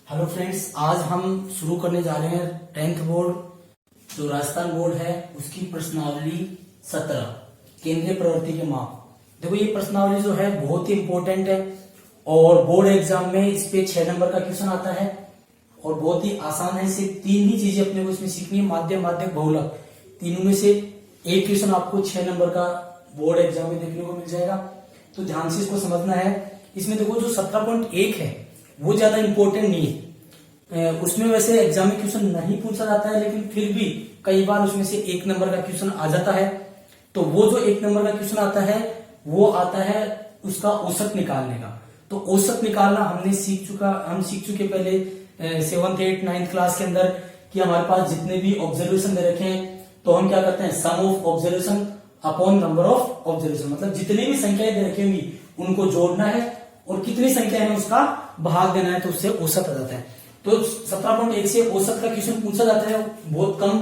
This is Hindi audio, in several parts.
हेलो फ्रेंड्स, आज हम शुरू करने जा रहे हैं 10th बोर्ड जो राजस्थान बोर्ड है उसकी प्रश्नावली 17 केंद्रीय प्रवृत्ति के माप। देखो ये प्रश्नावली जो है बहुत ही इंपॉर्टेंट है और बोर्ड एग्जाम में इस पे 6 नंबर का क्वेश्चन आता है और बहुत ही आसान है। सिर्फ 3 ही चीजें अपने को इसमें सीखनी है, माध्यम माध्यक बहुलक। तीनों में से एक क्वेश्चन आपको 6 नंबर का बोर्ड एग्जाम में देखने को मिल जाएगा, तो ध्यान से इसको समझना है। इसमें देखो जो 17.1 है वो ज्यादा इंपॉर्टेंट नहीं है, उसमें वैसे एग्जाम में क्वेश्चन नहीं पूछा जाता है, लेकिन फिर भी कई बार उसमें से 1 नंबर का क्वेश्चन आ जाता है। तो वो जो 1 नंबर का क्वेश्चन आता है वो आता है उसका औसत निकालने का। तो औसत निकालना हम सीख चुके पहले 7th 8th 9th क्लास के अंदर कि हमारे पास जितने भी ऑब्जर्वेशन दे रखे हैं तो हम क्या करते हैं, sum of observation upon number of observation, मतलब जितनी भी संख्याएं दे रखी होंगी उनको जोड़ना है और कितनी संख्या है उसका भाग देना है, तो उससे औसत आ जाता है। तो 17.1 से औसत का क्वेश्चन पूछा जाता है, बहुत कम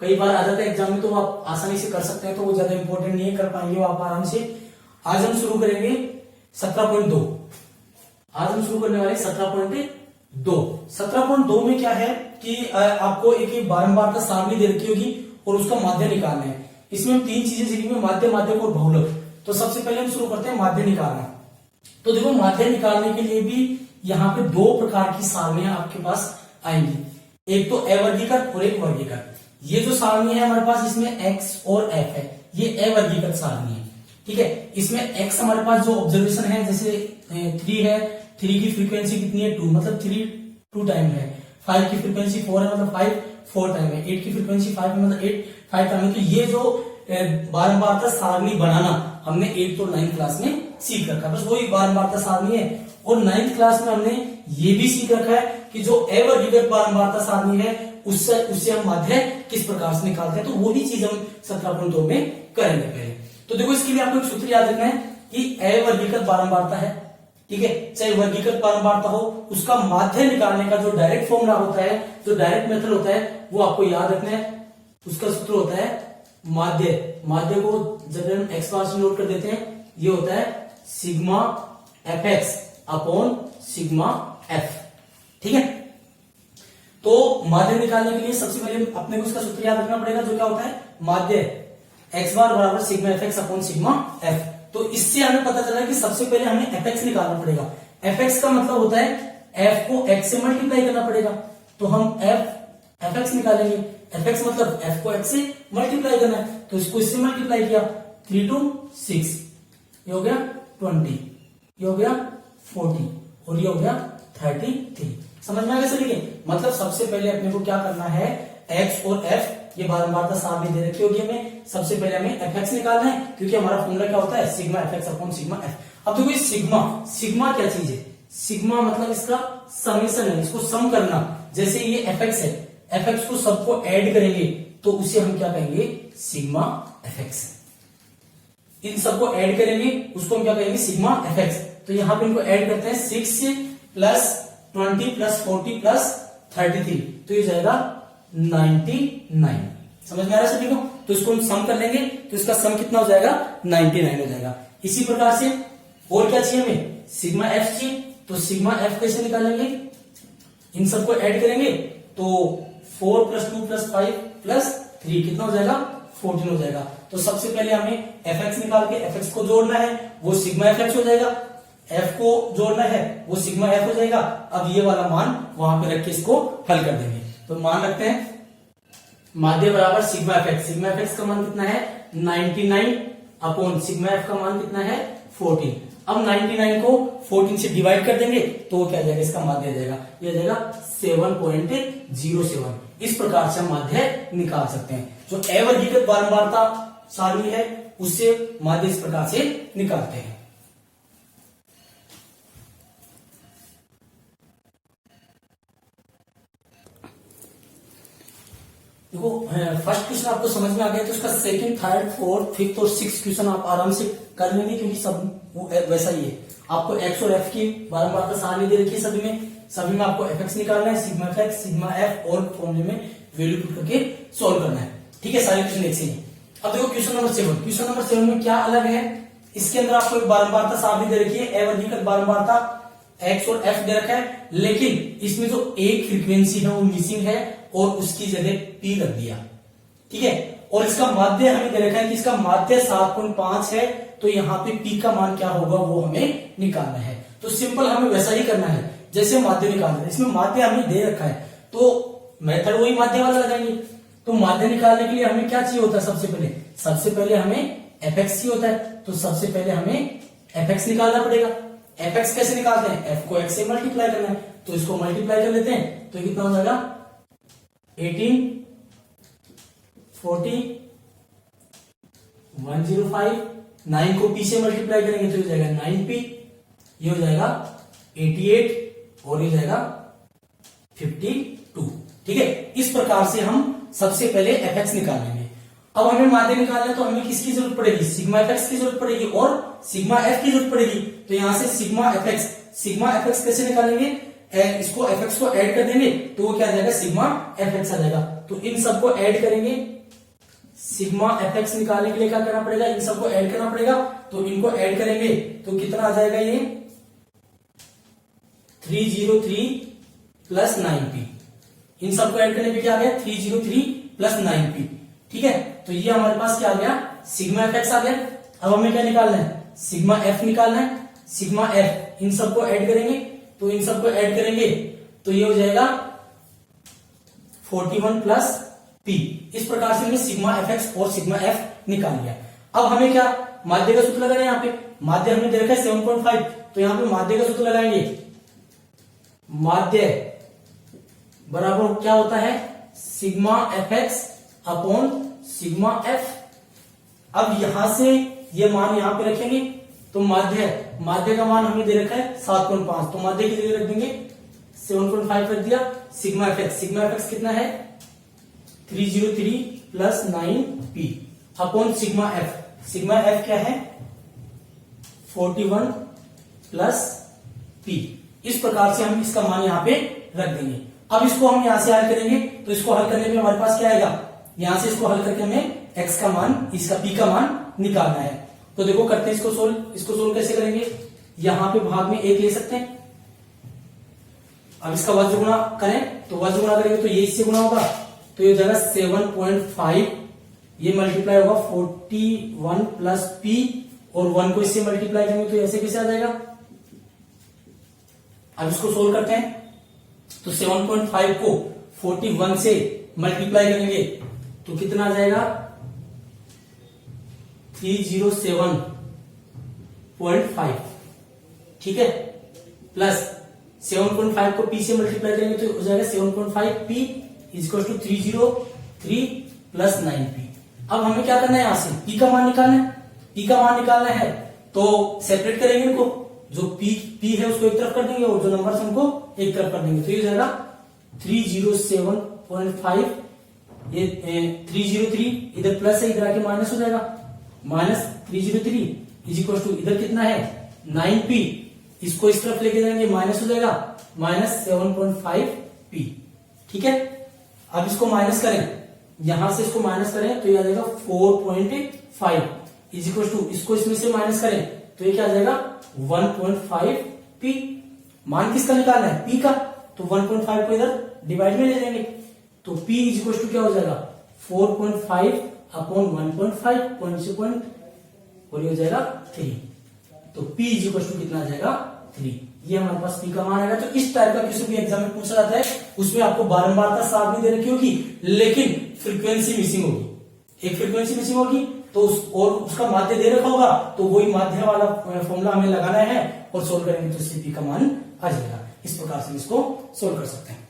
कई बार आ जाता है एग्जाम में, तो आप आसानी से कर सकते हैं, तो वो ज्यादा इंपॉर्टेंट नहीं है, कर पाएंगे वो आप आराम से। आज हम शुरू करेंगे 17.2। आज हम शुरू करने वाले 17.2। 17.2 में क्या है कि आपको एक बारंबारता सारणी दे रखी होगी और उसका माध्य निकालना है। इसमें हम 3 चीजें सीखेंगे, माध्य, माध्यक और बहुलक। तो सबसे पहले हम शुरू करते हैं माध्य निकालना। तो देखो माध्य निकालने के लिए भी यहाँ पे 2 प्रकार की सारणियां आपके पास आएंगी, एक तो अवर्गीकृत और एक वर्गीकृत। ये जो सारणी है हमारे पास इसमें x और f है, ये अवर्गीकृत सारणी है, ठीक है। इसमें x हमारे पास जो ऑब्जर्वेशन है, जैसे 3 है, 3 की फ्रीक्वेंसी कितनी है 2, मतलब 3 2 टाइम है। 5 की फ्रीक्वेंसी 4 है, मतलब 5 4 टाइम है। 8 की फ्रीक्वेंसी 5 है, मतलब 8 5 टाइम है। तो ये जो बारंबारता सारणी बनाना हमने 8th और 9th क्लास में सीख रखा है, बस वही बारंबारता सारणी है। और 9th क्लास में हमने ये भी सीख रखा है कि जो अवर्गीकृत बारंबारता सारणी है उससे हम माध्य किस प्रकार से निकालते हैं, तो वो ही चीज हम 17.2 में करेंगे पहले। तो देखो इसके लिए आपको एक सूत्र याद रखना है कि अवर्गीकृत बारंबारता है, ठीक है, चाहे वर्गीकृत बारंबारता हो, उसका माध्य निकालने का जो डायरेक्ट फॉर्मूला होता है, जो डायरेक्ट मेथड होता है, वो आपको याद रखना है। उसका सूत्र होता है माध्य। माध्य को जब हम एक्स बार से नोट कर देते हैं, ये होता है sigma F x upon sigma F, ठीक है। तो माध्य निकालने के लिए सबसे पहले अपने को उसका सूत्र याद रखना पड़ेगा, जो क्या होता है माध्य एक्स बार बराबर sigma F x upon sigma f. तो इससे हमें पता चला कि सबसे पहले हमें एफ एक्स निकालना पड़ेगा। एफ एक्स का मतलब होता है एफ को एक्स से मल्टीप्लाई करना पड़ेगा, तो हम एफ एक्स निकालेंगे। एफ एक्स मतलब एफ को एक्स से मल्टीप्लाई करना है, तो इसको इससे मल्टीप्लाई किया, 3 2 6, ये हो गया 20, ये हो गया 40 और ये हो गया 33। समझ में आ गया सभी के? मतलब सबसे पहले अपने को क्या करना है, x और f ये बारंबारता सारणी दे रखी होगी हमें, सबसे पहले हमें एफ एक्स निकालना है, क्योंकि हमारा फॉर्मूला क्या होता है sigma F x upon sigma F. अब देखो सिग्मा क्या चीज है, सिग्मा मतलब इसका समेशन है, इसको सम करना। जैसे ये एफ एक्स है, एफ एक्स को सबको ऐड करेंगे तो उसे हम क्या कहेंगे, सिग्मा एफ एक्स। इन सबको ऐड करेंगे उसको हम क्या कहेंगे, सिग्मा एफ एक्स। तो यहां पे इनको ऐड करते हैं, 6 प्लस 20 प्लस 40 प्लस 33, तो ये जाएगा 99। समझ में आ रहा है सभी को? तो इसको हम सम कर लेंगे, तो इसका सम कितना हो जाएगा, 99 हो जाएगा। इसी प्रकार से और क्या चाहिए हमें, सिग्मा एफ चाहिए, तो सिग्मा एफ कैसे निकालेंगे, इन सबको ऐड करेंगे तो 4 प्लस 2 प्लस 5 प्लस 3 कितना हो जाएगा, 14 हो जाएगा। तो सबसे पहले हमें एफ एक्स निकाल के एफ एक्स को जोड़ना है, वो सिग्मा एफ एक्स हो जाएगा, एफ को जोड़ना है वो सिग्मा एफ हो जाएगा। अब ये वाला मान वहां पे रख के इसको हल कर देंगे। तो मान रखते हैं माध्य बराबर sigma F x. Sigma F x का मान कितना है 99 अपॉन सिग्मा एफ का मान कितना है 14। अब 99 को 14 से डिवाइड कर देंगे तो वो क्या आ जाएगा, इसका माध्य आ जाएगा, ये आ जाएगा 7.07। इस प्रकार से हम माध्य निकाल सकते हैं। जो अवर्गीकृत बारंबारता सारणी है उससे माध्य इस प्रकार से निकालते हैं। देखो फर्स्ट क्वेश्चन आपको समझ में आ गया, तो उसका सेकंड, थर्ड, फोर्थ, फिफ्थ और सिक्स्थ क्वेश्चन आप आराम से कर लेंगे, क्योंकि सब वो वैसा ही है। आपको एक्स और एफ की बारंबारता सारणी दे रखी है, सभी में आपको एफ एक्स निकालना है, sigma F x sigma F और फॉर्मूले में वैल्यू पुट करके सोल्व करना है, ठीक है। सारे क्वेश्चन एक से ही। अब देखो क्वेश्चन नंबर 7। क्वेश्चन नंबर 7 में क्या अलग है, इसके अंदर आपको एक बारंबारता सारणी दे रखी है, अवर्गीकृत बारंबारता एक्स और एफ दे रखा है, लेकिन इसमें जो एक फ्रीक्वेंसी है वो मिसिंग है और उसकी जगह पी रख दिया। ठीक है, और इसका माध्य हमें दे रखा है कि इसका माध्य 7.5 है, तो यहाँ पे पी का मान क्या होगा वो हमें निकालना है। तो सिंपल हमें वैसा ही करना है जैसे माध्य निकालना है। इसमें माध्य हमें दे रखा है तो मेथड वही माध्य वाला लगाएंगे। तो माध्य निकालने के लिए हमें क्या चाहिए होता है? सबसे पहले हमें एफ एक्स चाहिए होता है। तो सबसे पहले हमें एफ एक्स निकालना पड़ेगा। एफ एक्स कैसे निकालते हैं? एफ को एक्स से मल्टीप्लाई करना है, तो इसको मल्टीप्लाई कर लेते हैं। तो कितना हो जाएगा? 18, 40, 105, 9 को पी से मल्टीप्लाई करेंगे तो हो जाएगा 9p, ये हो जाएगा 88 और ये हो जाएगा 52। ठीक है, इस प्रकार से हम सबसे पहले एफ एक्स निकाल लेंगे। अब हमें माध्य निकालना है तो हमें किसकी जरूरत पड़ेगी? सिग्मा एफ एक्स की जरूरत पड़ेगी और सिग्मा एफ की जरूरत पड़ेगी। तो यहां से सिग्मा एफ एक्स कैसे निकालेंगे? इसको एफ एक्स को ऐड कर देंगे तो वो क्या आ जाएगा? सिग्मा एफ एक्स आ जाएगा। तो इन सबको ऐड करेंगे। सिग्मा एफ एक्स निकालने के लिए क्या करना पड़ेगा? इन सबको ऐड करना पड़ेगा। तो इनको ऐड करेंगे तो कितना आ जाएगा? ये 303 प्लस 9p। इन सबको ऐड करने पे क्या आ गया? 303 प्लस 9p। ठीक है, तो ये हमारे पास क्या आ गया? सिग्मा एफ एक्स आ गया। अब हमें क्या निकालना है? सिग्मा एफ निकालना है। सिग्मा एफ, इन सबको ऐड करेंगे तो इन सबको ऐड करेंगे तो ये हो जाएगा 41 प्लस पी। इस प्रकार से हमने सिग्मा एफ एक्स और सिग्मा एफ निकाल लिया। अब हमें क्या माध्य का सूत्र लगाना है? यहाँ पे माध्य हमने दे रखा है 7.5, तो यहाँ पे माध्य का सूत्र लगाएंगे। माध्य बराबर क्या होता है? Sigma F x upon sigma F. अब यहां से ये मान यहां पे रखेंगे तो माध्य का मान हमें दे रखा है 7.5, तो माध्य की जगह रख देंगे 7.5 रख दिया। सिग्मा एफ एक्स कितना है? 303 plus 9p upon sigma F क्या है? 41 प्लस p। इस प्रकार से हम इसका मान यहां पे रख देंगे। अब इसको हम यहां से हल करेंगे तो इसको हल करने में हमारे पास क्या आएगा? यहां से इसको हल करके हमें x का मान, इसका p का मान निकालना है। तो देखो करते हैं इसको सोल्व कैसे करेंगे? यहां पे भाग में 1 ले सकते हैं। अब इसका वज्र गुणा करें तो वज्र गुणा करेंगे तो ये इससे गुणा होगा तो ये हो जाएगा 7.5, ये मल्टीप्लाई होगा 41 प्लस p और 1 को इससे मल्टीप्लाई करेंगे तो ऐसे कैसे आ जाएगा? अब इसको सोल्व करते हैं तो 7.5 को 41 से मल्टीप्लाई करेंगे तो कितना आ जाएगा? 307.5। ठीक है, प्लस 7.5 को p से मल्टीप्लाई करेंगे तो हो जाएगा 7.5p equal to 303 plus 9p। अब हमें क्या करना है? यहां से p का मान निकालना है। p का मान निकालना है तो सेपरेट करेंगे इनको। जो p है उसको एक तरफ कर देंगे और जो नंबर हमको एक तरफ कर देंगे तो ये हो जाएगा 307.5। ये 303 इधर प्लस है, इधर आके माइनस हो जाएगा। माइनस 303 इज इक्वल टू इधर कितना है? 9p, इसको इस तरफ लेके जाएंगे माइनस हो जाएगा माइनस 7.5p। ठीक है, अब इसको माइनस करें, यहां से इसको माइनस करें तो ये आ जाएगा 4.5 इज इक्वल टू, इसको इसमें से माइनस करें तो ये क्या आ जाएगा? 1.5p। मान किसका निकालना है? p का। तो 1.5 को इधर डिवाइड में ले जाएंगे तो p इज इक्वल टू क्या हो जाएगा? 4.5 अपॉन 1.5 पॉइंट से पॉइंट और ये हो जाएगा 3। तो p इज इक्वल टू कितना आ जाएगा? 3। ये हमारे पास p का मान आएगा। तो इस टाइप का किसी भी एग्जाम में पूछा जाता है, उसमें आपको बारंबारता साथ नहीं दे रखी होगी लेकिन फ्रीक्वेंसी मिसिंग होगी। एक फ्रीक्वेंसी मिसिंग होगी तो और उसका माध्य दे रखा होगा तो वही माध्य वाला फॉर्मूला हमें लगाना है और सोल्व करेंगे तो इससे p का मान आ जाएगा। इस प्रकार से इसको सोल्व कर सकते हैं।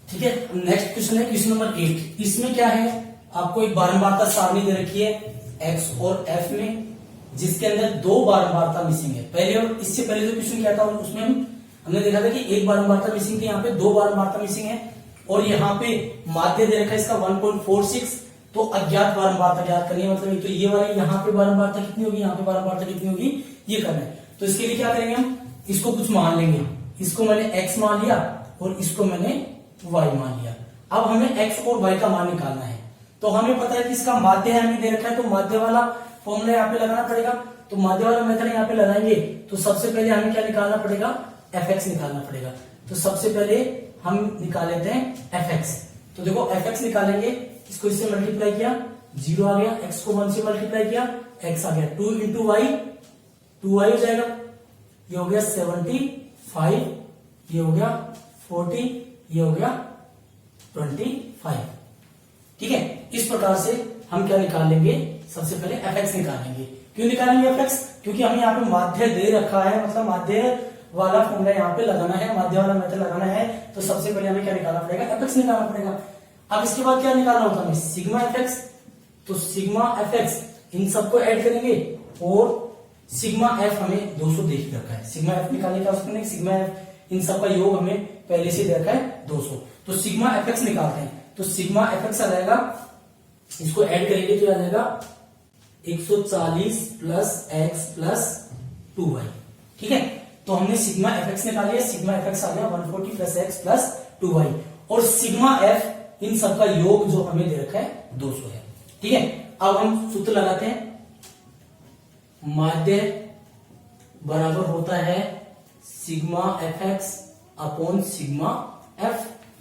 ठीक है, नेक्स्ट क्वेश्चन है क्वेश्चन नंबर 8। इसमें क्या है? आपको एक बारंबारता सारणी दे रखी है x और f में, जिसके अंदर 2 बारंबारता मिसिंग है। पहले और इससे पहले जो क्वेश्चन किया था उसमें हमने देखा था कि एक बारंबारता मिसिंग थी, यहाँ पे 2 बारंबारता मिसिंग है और यहाँ पे माध्य दे रखा है इसका 1.46। तो अज्ञात बारंबारता ज्ञात करनी है, मतलब तो ये वाली यहाँ पे बारंबारता कितनी होगी, यहाँ पे बारंबारता कितनी होगी, ये करना है। तो इसके लिए क्या करेंगे? हम इसको कुछ मान लेंगे। इसको मैंने x मान लिया और इसको मैंने y मान लिया। अब हमें x और y का मान निकालना है। तो हमें पता है कि इसका माध्य है हमें दे रखा है, तो माध्य वाला फॉर्मूला यहाँ पे लगाना पड़ेगा। तो माध्य वाला मेथड यहाँ पे लगाएंगे तो सबसे पहले हमें क्या निकालना पड़ेगा, fx निकालना पड़ेगा। तो सबसे पहले हम निकाल लेते हैं fx। तो देखो fx निकालेंगे, इसको इससे मल्टीप्लाई किया 0 आ गया, x को 1 से मल्टीप्लाई किया x आ गया, 2 इंटू वाई 2y हो जाएगा, ये हो गया 75, ये हो गया 40, ये हो गया 25। ठीक है, इस प्रकार से हम क्या निकाल लेंगे, सबसे पहले fx निकालेंगे। क्यों निकालेंगे fx? क्योंकि हमें यहाँ पे माध्य दे रखा है, मतलब माध्य वाला फॉर्मूला यहाँ पे लगाना है, माध्य वाला मेथड लगाना है। तो सबसे पहले हमें क्या निकालना पड़ेगा, fx निकालना पड़ेगा। अब इसके बाद क्या निकालना होता है, सिग्मा fx। तो सिग्मा fx इन सबको ऐड करेंगे और सिग्मा f हमें 200 दे रखा है। सिग्मा f निकालने का उसमें सिग्मा f इन सबका योग हमें पहले से दे रखा है 200। तो सिग्मा fx निकालते हैं, तो सिग्मा fx आ जाएगा, इसको ऐड करेंगे तो आ जाएगा 140 प्लस x प्लस 2y। ठीक है, तो हमने सिग्मा fx निकाल लिया, सिग्मा fx आ गया 140 प्लस x प्लस 2y, और सिग्मा f इन सबका योग जो हमें दे रखा है 200 है। ठीक है, अब हम सूत्र लगाते हैं, माध्य बराबर होता है sigma fx upon sigma f।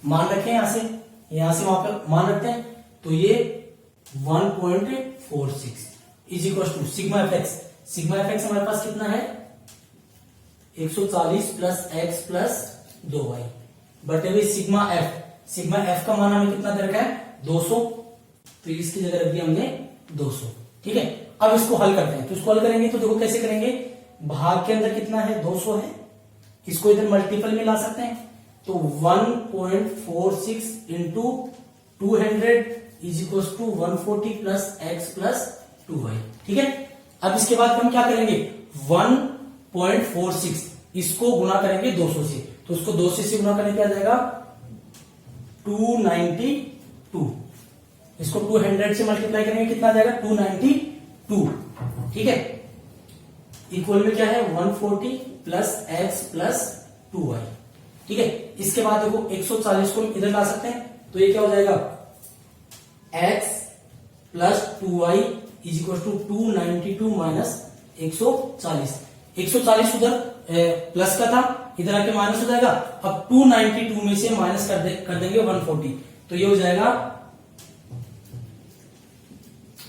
मान रखें यहां से वहां पर मान रखते हैं, तो ये 1.46 is equal to sigma fx। Sigma fx हमारे पास कितना है, 140 प्लस x प्लस 2y बटे हुए सिग्मा f। सिग्मा f का मान हमें कितना दे रखा है, 200, तो इसकी जगह रख दिया हमने 200। ठीक है, अब इसको हल करते हैं। तो इसको हल करेंगे तो देखो कैसे करेंगे, भाग के अंदर कितना है, 200 है, इसको इधर मल्टीपल में ला सकते हैं। तो 1.46 into 200 is equal to 140 plus x plus 2y। ठीक है, अब इसके बाद हम क्या करेंगे, 1.46 इसको गुना करेंगे 200 से, तो उसको 200 से गुना करने पे आ जाएगा 292। इसको 200 से मल्टीप्लाई करेंगे कितना आ जाएगा, 292। ठीक है, इक्वल में क्या है 140 प्लस x प्लस 2y। ठीक है, इसके बाद देखो 140 को इधर ला सकते हैं, तो ये क्या हो जाएगा x plus 2y is equal to 292 minus 140। 140 उधर प्लस का था, इधर आके माइनस हो जाएगा। अब 292 में से माइनस कर देंगे 140, तो ये हो जाएगा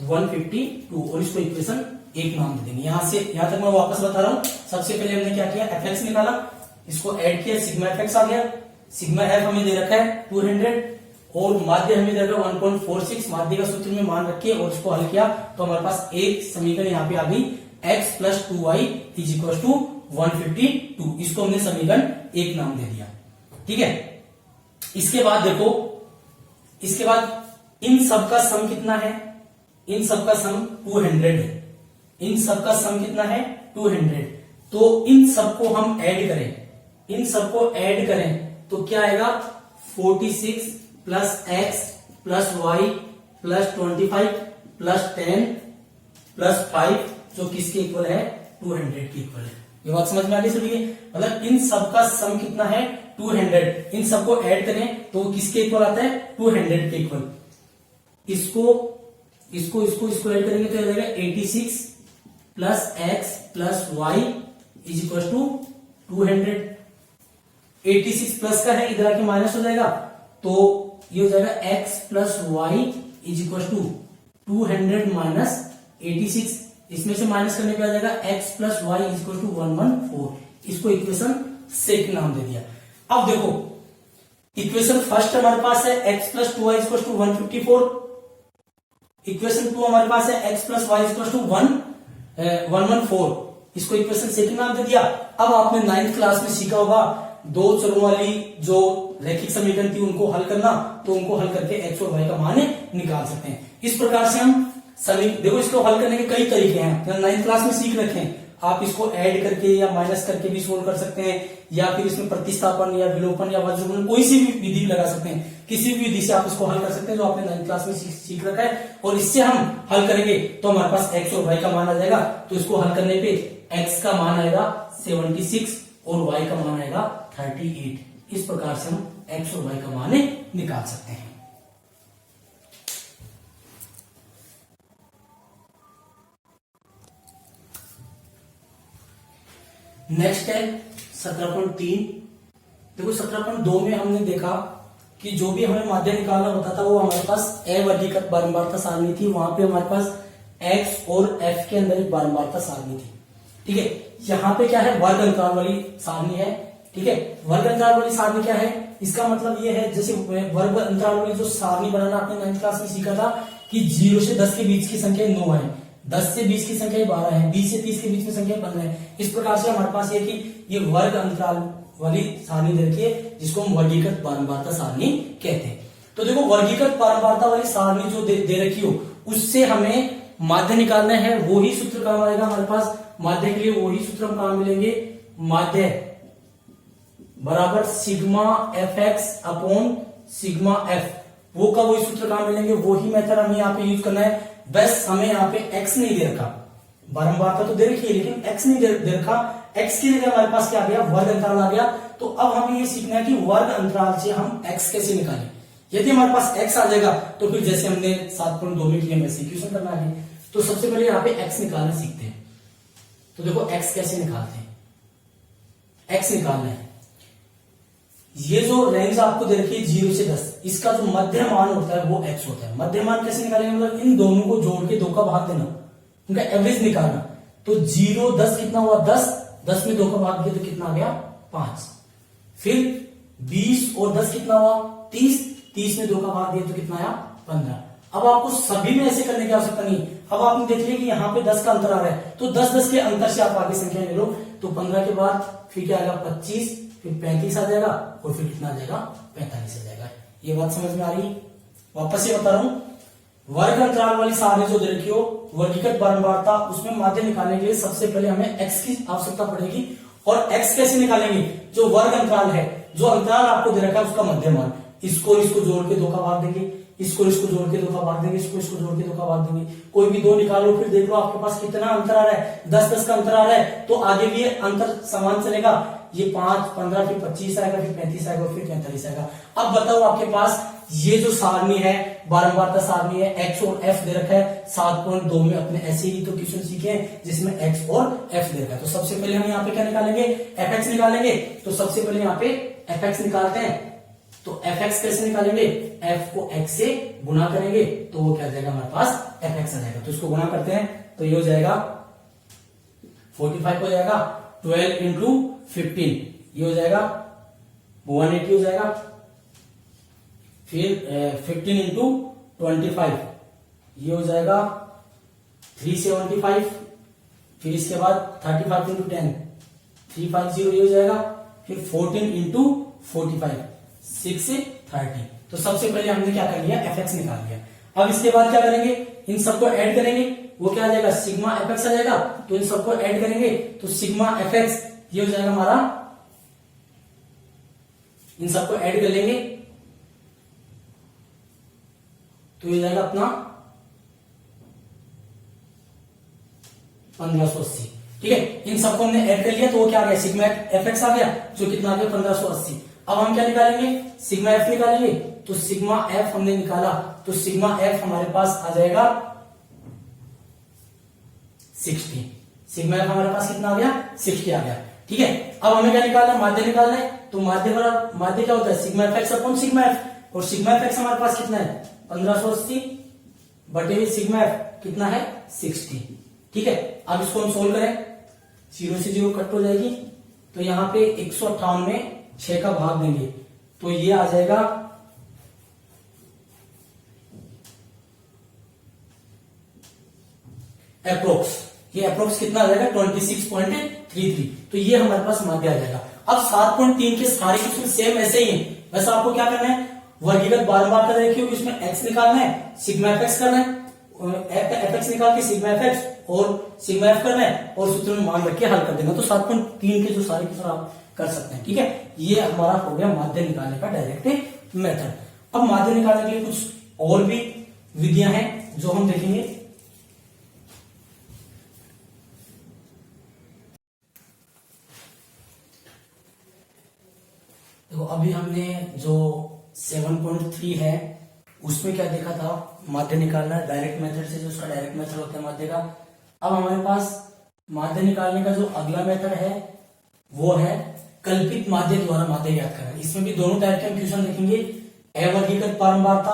152, और इसको इक्वेशन 1 नाम दे देंगे। यहां तक मैं वापस बता रहा हूं। सबसे पहले हमने क्या किया, fx निकाला, इसको ऐड किया, सिग्मा fx आ गया, सिग्मा f हमें दे रखा है 200 और माध्य हमें दे रखा है 1.46। माध्य का सूत्र में मान रखे और इसको हल किया, तो हमारे पास एक समीकरण यहाँ पे आ गई, x plus 2y is equal to 152। इसको हमने समीकरण 1 नाम दे दिया। ठीक है, इसके बाद देखो, इसके बाद इन सबका सम कितना है, इन सबका सम 200 है। इन सबका सम कितना है, 200। तो इन सबको हम ऐड करें, इन सबको ऐड करें तो क्या आएगा, 46 plus x plus y plus 25 plus 10 plus 5, जो किसके इक्वल है, 200 के इक्वल है। ये बात समझ में आ गई सभी? मतलब इन सबका सम कितना है, 200। इन सबको ऐड करें तो किसके इक्वल आता है, 200 के इक्वल। इसको ऐड करेंगे तो आ जाएगा 86 plus x plus y is equal to 200। 86 plus का है, इधर आके माइनस हो जाएगा, तो ये हो जाएगा x plus y is equal to 200 minus 86। इसमें से माइनस करने पे आ जाएगा x plus y is equal to 114। इसको इक्वेशन 6 नाम दे दिया। अब देखो, इक्वेशन फर्स्ट हमारे पास है x plus 2y is equal to 154। Equation 2 हमारे पास है x plus y is equal to 114। इसको इक्वेशन 6 नाम दे दिया। अब आपने 9th क्लास में सीखा होगा, दो चरों वाली जो रैखिक समीकरण थी उनको हल करना, तो उनको हल करके x और y का मान निकाल सकते हैं। इस प्रकार से हम देखो, इसको हल करने के कई तरीके हैं, 9th क्लास में सीख रखे हैं। आप इसको ऐड करके या माइनस करके भी सोल्व कर सकते हैं, या फिर इसमें प्रतिस्थापन या विलोपन या वज्रगुणन कोई सी भी विधि लगा सकते हैं। किसी भी विधि से आप इसको हल कर सकते हैं जो आपने 9th क्लास में सीख रखा है, और इससे हम हल करेंगे तो हमारे पास x और y का मान आ जाएगा। तो इसको हल करने पे x का मान आएगा 76 और y का मान आएगा 38। इस प्रकार से हम x और y का मान निकाल सकते हैं। नेक्स्ट है 17.3। देखो 17.2 में हमने देखा कि जो भी हमें माध्य निकालना होता था वो हमारे पास अवर्गीकृत बारंबारता सारणी थी, वहां पे हमारे पास x और f के अंदर एक बारंबारता सारणी थी। ठीक है, यहाँ पे क्या है, वर्ग अंतराल वाली सारणी है। ठीक है, वर्ग अंतराल वाली सारणी क्या है, इसका मतलब ये है, जैसे वर्ग अंतराल वाली जो सारणी बनाना आपने 9th क्लास में सीखा था कि 0 से 10 के बीच की संख्या 9 है, 10 से 20 की संख्या 12 है, 20 से 30 के बीच में संख्या 15 है। इस प्रकार से हमारे पास ये कि ये वर्ग अंतराल वाली सारणी दे रखी है, जिसको हम वर्गीकृत बारंबारता सारणी कहते हैं। तो देखो वर्गीकृत बारंबारता वाली सारणी जो दे रखी हो, उससे हमें माध्य निकालना है। वो ही सूत्र काम आएगा हमारे पास माध्य के लिए, वही सूत्र हम काम मिलेंगे। माध्य बराबर sigma F x upon sigma F, वो का वही सूत्र काम मिलेंगे, वही मेथड हमें यहाँ पे यूज करना है। बस हमें यहाँ पे एक्स नहीं दे रखा, बारंबारता तो दे रखी है लेकिन एक्स नहीं दे रखा। एक्स की जगह हमारे पास क्या आ गया, वर्ग अंतराल आ गया। तो अब हमें ये सीखना है कि वर्ग अंतराल से हम एक्स कैसे निकालें। यदि हमारे पास एक्स आ जाएगा तो फिर जैसे हमने 7.2 में किया वैसे इक्वेशन करना है। तो सबसे पहले यहाँ पे एक्स निकालना सीखते हैं। तो देखो एक्स कैसे निकालते हैं, एक्स निकालना है। ये जो रेंज आपको दे रखी है 0 से 10, इसका जो मध्य मान होता है वो एक्स होता है। मध्य मान कैसे निकालेंगे, मतलब इन दोनों को जोड़ के 2 का भाग देना, उनका एवरेज निकालना। तो 0 10 कितना हुआ, 10, 10 में 2 का भाग दिया तो कितना आ गया, 5। फिर 20 और 10 कितना हुआ, 30, 30 में 2 का भाग दिया तो कितना आया, 15। अब आपको सभी में ऐसे करने की आवश्यकता नहीं। अब आपने देख लिया कि यहाँ पे 10 का अंतर आ रहा है, तो 10-10 के अंतर से आप आगे संख्या ले लो। तो 15 के बाद फिर क्या आएगा, 25, फिर 35 आ जाएगा, और फिर कितना आ जाएगा, 45 आ जाएगा। ये बात समझ में आ रही। वापस से बता रहा हूं, वर्ग अंतराल वाली सारणी जो दे रखी हो, वर्गीकृत बारंबारता, उसमें माध्य निकालने के लिए सबसे पहले हमें एक्स की आवश्यकता पड़ेगी। और एक्स कैसे निकालेंगे, जो वर्ग अंतराल है, जो अंतराल आपको दे रखा है उसका मध्य मान, इसको जोड़ के 2 का भाग देंगे, इसको जोड़ के 2 का भाग देंगे, इसको जोड़ के 2 का भाग देंगे। कोई भी 2 निकालो, फिर देख लो आपके पास कितना अंतर आ रहा है, 10-10 का अंतर आ रहा है, तो आगे भी ये अंतर समान चलेगा। ये 5, 15, फिर 25 आएगा, फिर 35 आएगा, फिर 45 आएगा। अब बताओ आपके पास ये जो सारणी है, बारंबारता सारणी है, एक्स और एफ दे रखा है। 7.2 में अपने ऐसे ही तो क्वेश्चन सीखे हैं जिसमें एक्स और एफ दे रखा है। तो सबसे पहले हम यहाँ पे क्या निकालेंगे, एफ एक्स निकालेंगे। तो सबसे पहले यहाँ पे एफ एक्स निकालते हैं। तो एफ एक्स कैसे निकालेंगे, एफ को एक्स से गुना करेंगे तो वो क्या आ जाएगा, हमारे पास एफ एक्स आ जाएगा। तो इसको गुना करते हैं तो ये हो जाएगा 45 हो जाएगा, 12 इंटू 15 ये हो जाएगा 180 हो जाएगा। फिर 15 इंटू 25 ये हो जाएगा 375। फिर इसके बाद 35 इंटू 10 350 ये हो जाएगा। फिर 14 इंटू 45 630। तो सबसे पहले हमने क्या कर लिया, एफ एक्स निकाल लिया। अब इसके बाद क्या करेंगे, इन सबको ऐड करेंगे, वो क्या आ जाएगा, सिग्मा एफ एक्स आ जाएगा। तो इन सबको ऐड करेंगे तो सिग्मा एफ एक्स ये हो जाएगा हमारा, इन सबको ऐड कर लेंगे तो ये जाएगा अपना 1580। ठीक है, इन सबको हमने ऐड कर लिया तो वो क्या आ गया, सिग्मा एफ एक्स आ गया, जो कितना आ गया 1580। अब हम क्या निकालेंगे, सिग्मा एफ निकालेंगे। तो सिग्मा एफ हमने निकाला तो सिग्मा एफ हमारे पास आ जाएगा 60। सिग्मा एफ हमारे पास कितना आ गया, 60 आ गया। ठीक है, अब हमें क्या निकालना है, माध्य निकालना है। तो माध्य क्या होता है, sigma F x upon sigma F. और सिग्मा एफ एक्स हमारे पास कितना है, 1580 बटे हुए सिग्मा एफ कितना है, 60। ठीक है, अब इसको हम सोल्व करें, 0 से 0 कट हो जाएगी। तो यहां पे 158 में 6 का भाग देंगे तो ये आ जाएगा अप्रोक्स, ये अप्रोक्स कितना आ जाएगा 26.33। तो ये हमारे पास माध्य आ जाएगा। अब 7.3 के सारे क्वेश्चन सेम ऐसे ही हैं, बस आपको क्या करना है, वर्गीकृत बारंबारता देखिए इसमें एक्स निकालना है, सिग्मा एफ एक्स करना है, एफ एक्स निकाल के सिग्मा एफ एक्स और सिग्मा एफ करना है और सूत्र में मान रख के हल कर देना। तो 7.3 के जो सारे क्वेश्चन आप कर सकते हैं। ठीक है, ये हमारा हो गया माध्य निकालने का डायरेक्ट मेथड। अब माध्य निकालने के लिए कुछ और भी विधियां हैं जो हम देखेंगे। तो अभी हमने जो 7.3 है उसमें क्या देखा था, माध्य निकालना डायरेक्ट मेथड से, जो उसका डायरेक्ट मेथड होता है माध्य का। अब हमारे पास माध्य निकालने का जो अगला मेथड है वो है कल्पित माध्य द्वारा माध्य ज्ञात करना। इसमें भी दोनों टाइप के हम क्वेश्चन देखेंगे, अवर्गीकृत बारंबारता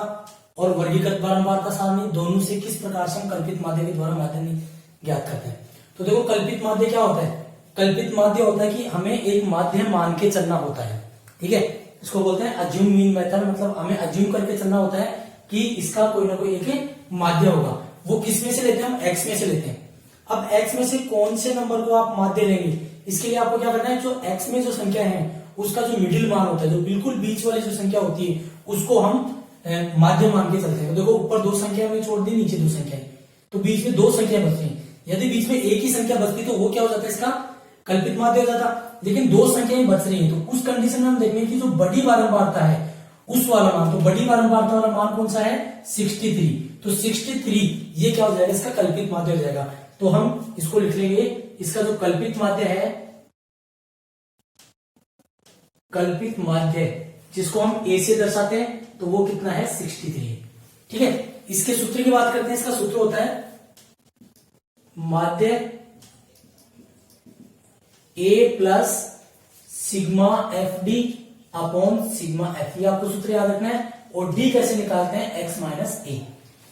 और वर्गीकृत बारंबारता सारणी, दोनों से किस प्रकार से हम कल्पित माध्य के द्वारा माध्य ज्ञात करते हैं। तो देखो कल्पित माध्य क्या होता है, कल्पित माध्य होता है कि हमें एक माध्य मान के चलना होता है, ठीक है, इसको बोलते हैं अज्यूम मीन मेथड, मतलब हमें अज्यूम करके चलना होता है कि इसका कोई ना कोई एक माध्य होगा। वो किस में से लेते हैं, हम एक्स में से लेते हैं। अब एक्स में से कौन से नंबर को आप माध्य लेंगे, इसके लिए आपको क्या करना है, जो एक्स में जो संख्या है उसका जो मिडिल मान होता है, जो बिल्कुल बीच वाली जो संख्या होती है उसको हम माध्य मान के चलते हैं। तो देखो ऊपर दो संख्या में छोड़ दी, नीचे दो संख्या, तो बीच में दो संख्या बचती है। यदि बीच में एक ही संख्या बचती तो वो क्या हो जाता है, इसका कल्पित माध्य हो जाता। लेकिन दो संख्याएं बच रही है, तो उस कंडीशन में हम देखेंगे कि जो बड़ी बारंबारता है उस वाला मान, तो बड़ी बारंबारता वाला मान कौन सा है, 63। तो 63 ये क्या हो जाएगा, इसका कल्पित माध्य हो जाएगा। तो हम इसको लिख लेंगे, इसका जो कल्पित माध्य है, कल्पित माध्य जिसको हम ए से दर्शाते हैं, तो वो कितना है, 63। ठीक है, इसके सूत्र की बात करते हैं। इसका सूत्र होता है माध्य a plus sigma f d upon sigma f, ये आपको सूत्र याद रखना है। और डी कैसे निकालते हैं, एक्स माइनस ए।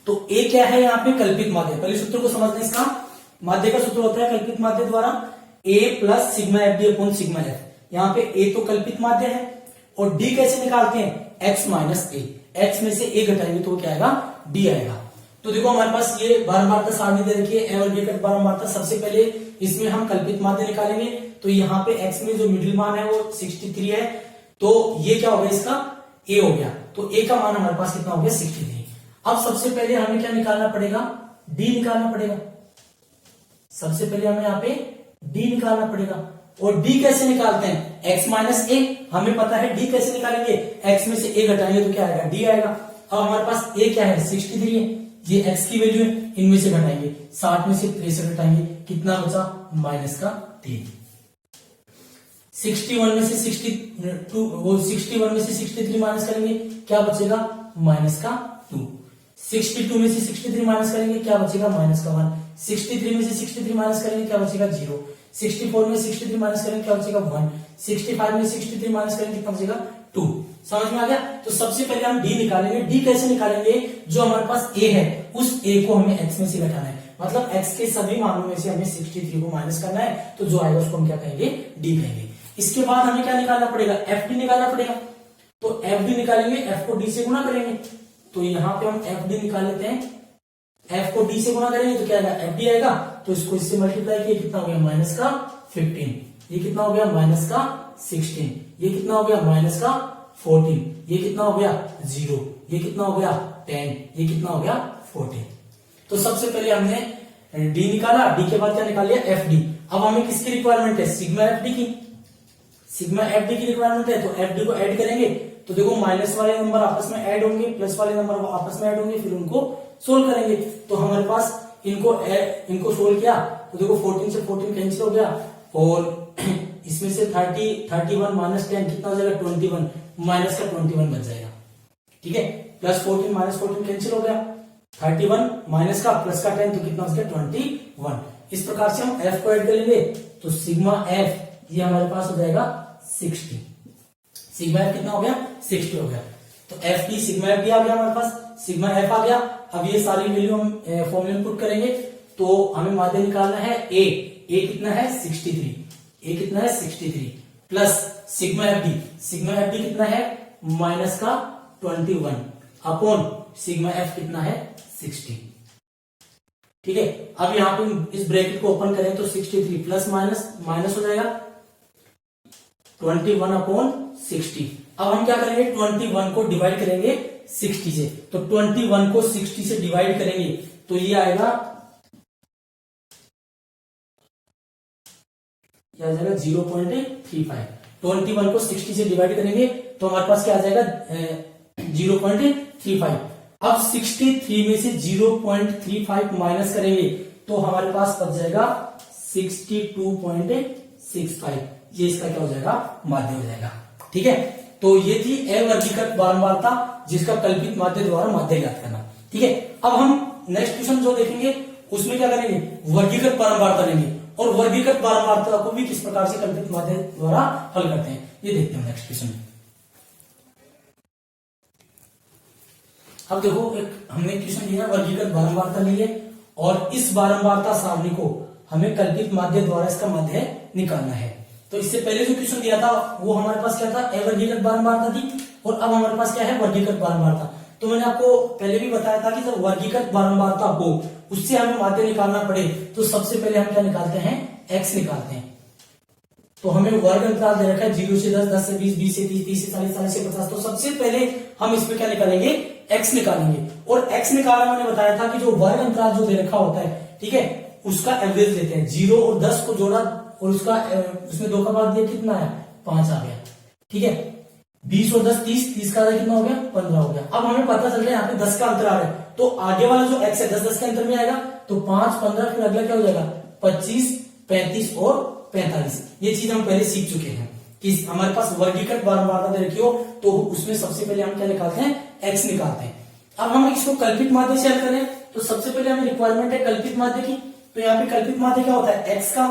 तो ए क्या है यहाँ पे, कल्पित माध्य। पहले सूत्र को समझते हैं। इसका माध्य का सूत्र होता है कल्पित माध्य द्वारा a plus sigma f d upon sigma f. यहाँ पे ए तो कल्पित माध्य है, और डी कैसे निकालते हैं, एक्स माइनस ए। एक्स में से ए घटाएंगे तो क्या आएगा, डी आएगा। तो देखो हमारे पास ये बारंबारता सारणी दे रखी है, अवर्गीकृत बारंबारता। सबसे पहले इसमें हम कल्पित माध्य निकालेंगे। तो यहाँ पे एक्स में जो मिडिल मान है वो 63 है, तो ये क्या हो गया, इसका ए हो गया। तो ए का मान हमारे पास कितना हो गया, 63। अब सबसे पहले हमें क्या निकालना पड़ेगा, डी निकालना पड़ेगा। सबसे पहले हमें यहाँ पे डी निकालना पड़ेगा। और डी कैसे निकालते हैं, एक्स माइनस ए। हमें पता है डी कैसे निकालेंगे, एक्स में से ए घटाएंगे तो क्या आएगा, डी आएगा। अब हमारे पास ए क्या है, 63 है, ये एक्स की वैल्यू है, इनमें से घटाएंगे, 60 में से 63 घटाएंगे, कितना बचा, माइनस का 3। 61 में से 62, वो 61 में से 63 माइनस करेंगे, क्या बचेगा, माइनस का 2। 62 में से 63 माइनस करेंगे, क्या बचेगा, माइनस का 1। 63 में से 63 माइनस करेंगे, क्या बचेगा, 0। 64 में 63 माइनस करेंगे, क्या बचेगा, 1। 65 में 63 माइनस करेंगे, कितना बचेगा, 2। समझ में आ गया। तो सबसे पहले हम डी निकालेंगे। डी कैसे निकालेंगे, जो हमारे पास ए है उस ए को हमें एक्स में से घटाना है, मतलब एक्स के सभी मानों में से हमें 63 को माइनस करना है। तो जो आएगा उसको हम क्या कहेंगे, डी कहेंगे। इसके बाद हमें क्या निकालना पड़ेगा, एफ डी निकालना पड़ेगा। तो एफ डी निकालेंगे, एफ को डी से गुणा करेंगे। तो यहाँ पे हम एफ डी निकाल लेते हैं, एफ को डी से गुणा करेंगे तो क्या आएगा, एफ डी आएगा। तो इसको इससे मल्टीप्लाई किया, कितना हो गया, माइनस का 15। ये कितना हो गया, माइनस का 16। ये कितना हो गया, माइनस का 14। ये कितना हो गया, 0। ये कितना हो गया, 10। ये कितना हो गया, 14। तो सबसे पहले हमने डी निकाला, डी के बाद क्या निकाल लिया, एफ डी। अब हमें किसकी रिक्वायरमेंट है, सिग्मा एफ डी की। सिग्मा एफ डी की रिक्वायरमेंट है, तो एफ डी को ऐड करेंगे। तो देखो माइनस वाले नंबर आपस में ऐड होंगे, प्लस वाले नंबर आपस में ऐड होंगे, फिर उनको सोल्व करेंगे। तो हमारे पास इनको सोल्व किया तो देखो 14 से 14 कैंसिल हो गया, और इसमें से 31 माइनस 10 कितना हो जाएगा, 21, माइनस का 21 बच जाएगा। ठीक है, प्लस 14 माइनस 14 कैंसिल हो गया, 31 माइनस का प्लस का 10 तो कितना हो गया, 21। इस प्रकार से हम एफ को ऐड कर लेंगे। तो सिग्मा एफ ये हमारे पास हो जाएगा 60। सिग्मा एफ कितना हो गया, 60 हो गया। तो f d sigma f d आ गया हमारे पास, सिग्मा एफ आ गया। अब ये सारी वैल्यू हम फॉर्मूले में पुट करेंगे। तो हमें माध्य निकालना है ए कितना है, 63। ए कितना है, 63 plus sigma f d. Sigma f D कितना है, माइनस का 21 अपॉन सिग्मा एफ कितना है, 60। ठीक है, अब यहां पे इस ब्रैकेट को ओपन करें तो 63 प्लस माइनस माइनस हो जाएगा 21 अपॉन 60। अब हम क्या करेंगे, 21 को डिवाइड करेंगे 60 से। तो 21 को 60 से डिवाइड करेंगे तो ये आएगा, क्या आ जाएगा, 0.35। 21 को 60 से डिवाइड करेंगे तो हमारे पास क्या आ जाएगा, 0.35। अब 63 में से 0.35 माइनस करेंगे तो हमारे पास बच जाएगा 62.65। ये इसका क्या हो जाएगा, माध्य हो जाएगा। ठीक है, तो ये थी अवर्गीकृत बारंबारता जिसका कल्पित माध्य द्वारा माध्य ज्ञात करना। ठीक है, अब हम नेक्स्ट क्वेश्चन जो देखेंगे उसमें क्या करेंगे, वर्गीकृत बारंबारता लेंगे। और वर्गीकृत बारंबारता को भी किस प्रकार से कल्पित माध्य द्वारा हल करते हैं, ये देखते हैं नेक्स्ट क्वेश्चन में। अब देखो, एक हमने क्वेश्चन लिया वर्गीकृत बारंबारता ली है और इस बारंबारता सारणी को हमें कल्पित माध्य द्वारा इसका माध्य निकालना है। तो इससे पहले जो क्वेश्चन दिया था वो हमारे पास क्या था, अवर्गीकृत बारंबारता थी, और अब हमारे पास क्या है, वर्गीकृत बारंबारता। तो मैंने आपको पहले भी बताया था कि जब वर्गीकृत बारंबारता हो उससे हमें माध्य निकालना पड़े तो सबसे पहले हम क्या निकालते हैं, एक्स निकालते हैं। तो हमें वर्ग अंतराल दे रखा है 0 से 10, 10 से 20, 20 से 30, 30 से 40, 40 से 50। तो सबसे पहले हम इसमें क्या निकालेंगे, एक्स निकालेंगे। और एक्स निकालना मैंने बताया था कि जो वर्ग अंतराल जो दे रखा होता है, ठीक है, उसका एवरेज लेते हैं। 0 और 10 को जोड़ा और उसका उसमें 2 का भाग दिया, कितना है, 5 आ गया। ठीक है, 20 और 10 30, 30 का कितना हो गया, 15 हो गया। अब हमें पता चल रहा है यहाँ पे 10 का अंतराल है, तो आगे वाला जो एक्स है 10 10 के अंतर में आएगा, तो 5 15, फिर अगला क्या हो जाएगा 25 35 और 45। ये चीज हम पहले सीख चुके हैं कि हमारे पास वर्गीकृत बारंबारता दे रखी हो तो उसमें सबसे पहले हम क्या निकालते हैं, एक्स निकालते हैं। अब हम इसको कल्पित माध्य से हल करें तो सबसे पहले हमें रिक्वायरमेंट है कल्पित माध्य की। तो यहाँ पे कल्पित माध्य क्या होता है, एक्स का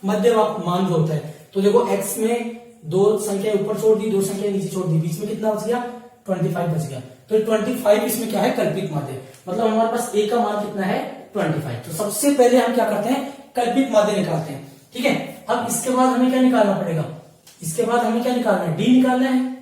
मध्य मान जो होता है। तो देखो एक्स में 2 संख्या ऊपर छोड़ दी, 2 संख्या नीचे छोड़ दी, बीच में कितना बच गया, 25 बच गया। तो 25 इसमें क्या है, कल्पित माध्य। मतलब हमारे पास ए का मान कितना है, 25। तो सबसे पहले हम क्या करते हैं, कल्पित माध्य निकालते हैं। ठीक है, अब इसके बाद हमें क्या निकालना पड़ेगा, इसके बाद हमें क्या निकालना है, डी निकालना है।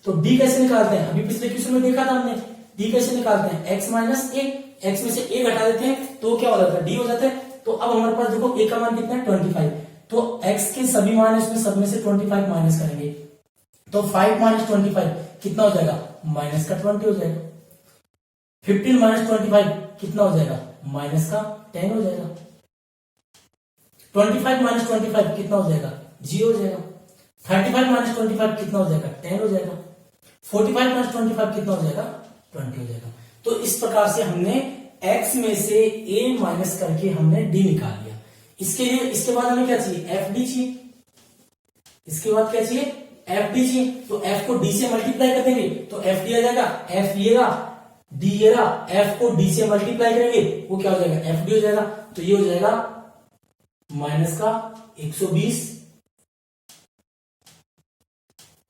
तो डी कैसे निकालते हैं, अभी पिछले क्वेश्चन में देखा था हमने, डी कैसे निकालते हैं, एक्स माइनस ए, एक्स में से ए घटा देते हैं तो क्या हो जाता है, डी हो जाता है। तो अब हमारे पास देखो ए का मान कितना है, 25। तो x के सभी मान है उसमें सब में से 25 माइनस करेंगे, तो 5 माइनस 25 कितना हो जाएगा, माइनस का 20 हो जाएगा। 15 माइनस 25 कितना हो जाएगा, माइनस का 10 हो जाएगा। 25 माइनस 25 कितना हो जाएगा, 0 हो जाएगा। 35 माइनस 25 कितना हो जाएगा, 10 हो जाएगा। 45 माइनस 25 कितना हो जाएगा, 20 हो जाएगा। तो इस प्रकार से हमने x में से a माइनस करके हमने d निकाल लिया। इसके लिए इसके बाद हमें क्या चाहिए, एफ डी चाहिए। इसके बाद क्या चाहिए, एफ डी चाहिए। तो f को d से मल्टीप्लाई कर देंगे तो एफ डी आ जाएगा, एफ ये रहा, डी ये रहा, एफ को d से मल्टीप्लाई करेंगे वो क्या हो जाएगा, एफ डी हो जाएगा। तो ये हो जाएगा माइनस का 120,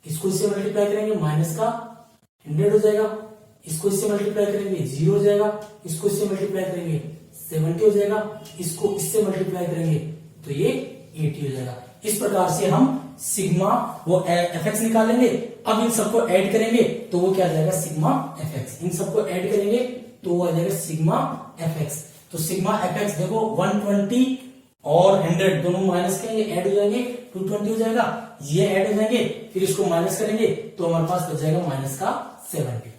इसको इससे मल्टीप्लाई करेंगे माइनस का 100 हो जाएगा, इसको इससे मल्टीप्लाई करेंगे 0 हो जाएगा, इसको इससे मल्टीप्लाई करेंगे 70 हो जाएगा, इसको इससे मल्टीप्लाई करेंगे तो ये 80 हो जाएगा। इस प्रकार से हम सिग्मा वो एफ एक्स निकाल लेंगे। अब इन सबको ऐड करेंगे तो वो क्या आ जाएगा, सिग्मा एफ एक्स। इन सबको ऐड करेंगे तो वो आ जाएगा सिग्मा एफ एक्स। तो सिग्मा एफ एक्स देखो 120 और 100 दोनों माइनस करेंगे, ऐड हो जाएंगे, 220 हो जाएगा, ये ऐड हो जाएंगे, फिर इसको माइनस करेंगे तो हमारे पास बच जाएगा माइनस का 70।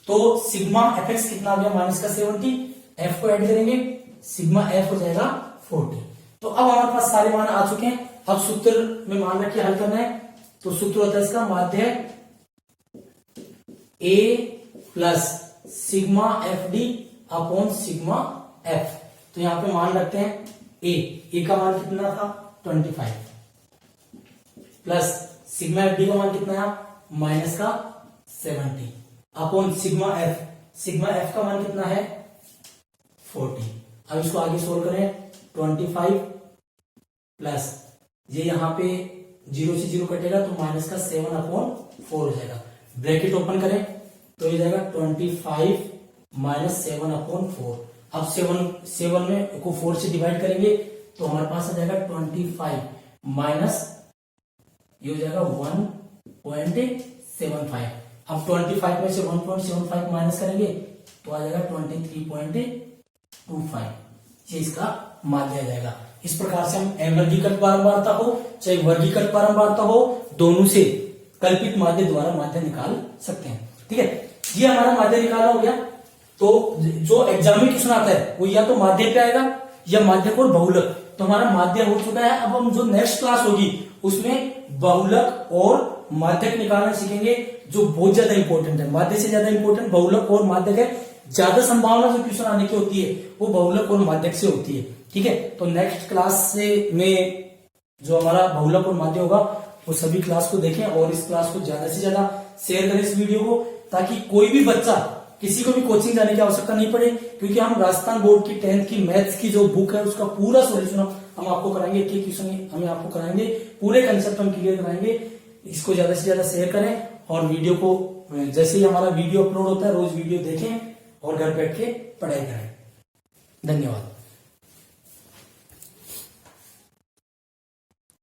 तो सिग्मा एफ एक्स कितना आ गया, माइनस का 70। एफ को ऐड करेंगे, सिग्मा एफ हो जाएगा 40। तो अब हमारे पास सारे मान आ चुके हैं। अब सूत्र में मान रखिए हल करना है। तो सूत्र होता है इसका माध्य a plus sigma f d upon sigma f. तो यहां पे मान रखते हैं ए का मान कितना था, 25 प्लस सिग्मा एफ डी का मान कितना है, माइनस का 70 अपॉन सिग्मा एफ का मान कितना है, 40। अब इसको आगे सोल्व करें, 25 प्लस ये यहां पे 0 से 0 कटेगा तो माइनस का 7 अपॉन 4 हो जाएगा। ब्रैकेट ओपन करें तो ये जाएगा 25 माइनस 7 अपॉन 4। अब 7 में को 4 से डिवाइड करेंगे तो हमारे पास आ जाएगा 25 माइनस ये हो जाएगा 1.75। अब 25 में से 1.75 माइनस करेंगे तो आ जाएगा 23.25। ये इसका माध्य आ जाएगा। इस प्रकार से हम अवर्गीकृत बारंबारता हो चाहे वर्गीकृत बारंबारता हो दोनों से कल्पित माध्य द्वारा माध्य निकाल सकते हैं। ठीक है, ये हमारा माध्य निकाला हो गया। तो जो एग्जाम में क्वेश्चन आता है वो या तो माध्य पे आएगा या माध्यक और बहुलक। तो हमारा माध्य हो चुका है। अब हम जो नेक्स्ट क्लास होगी उसमें बहुलक और माध्यक निकालना सीखेंगे, जो बहुत ज्यादा इंपॉर्टेंट है। माध्य से ज्यादा इंपॉर्टेंट बहुलक और माध्यक है। ज्यादा संभावना जो क्वेश्चन आने की होती है वो बहुलक और माध्यक से होती है। ठीक है, तो नेक्स्ट क्लास से में जो हमारा बहुलक और माध्य होगा वो सभी क्लास को देखें और इस क्लास को ज्यादा से ज्यादा शेयर करें इस वीडियो को, ताकि कोई भी बच्चा किसी को भी कोचिंग जाने की आवश्यकता नहीं पड़े। क्योंकि हम राजस्थान बोर्ड की 10th की मैथ्स की जो बुक है उसका पूरा सोल्यूशन हम आपको कराएंगे, एक एक क्वेश्चन हम आपको कराएंगे, पूरे कंसेप्ट हम क्लियर कराएंगे। इसको ज्यादा से ज्यादा शेयर करें और वीडियो को जैसे ही हमारा वीडियो अपलोड होता है रोज वीडियो देखें और घर बैठ के पढ़ाई करें। धन्यवाद।